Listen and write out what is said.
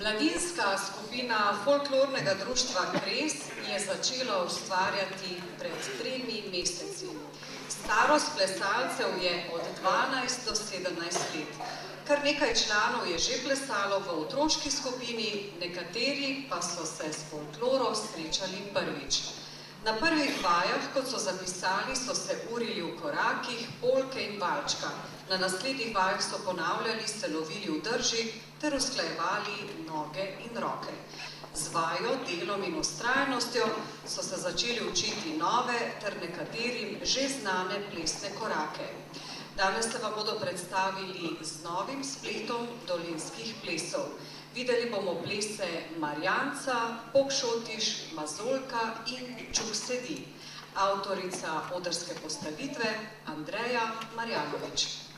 Mladinska skupina folklornega društva Kres je začela ustvarjati pred 3 meseci. Starost plesalcev je od 12 do 17 let. Kar nekaj članov je že plesalo v otroški skupini, nekateri pa so se s folklorom srečali prvič. Na prvih vajah, kot so zapisali, so se urili v korakih, polke in valčka. Na naslednjih vajah so ponavljali, se lovili v drži ter usklajevali noge in roke. Z vajo, delom in vztrajnostjo so se začeli učiti nove ter nekaterim že znane plesne korake. Danes se vam bodo predstavili z novim spletom dolenjskih plesov. Videli bomo plese Marjanca, Pokšotiš, Mazolka in Čuk sedi. Avtorica odrske postavitve Andreja Marjanovič.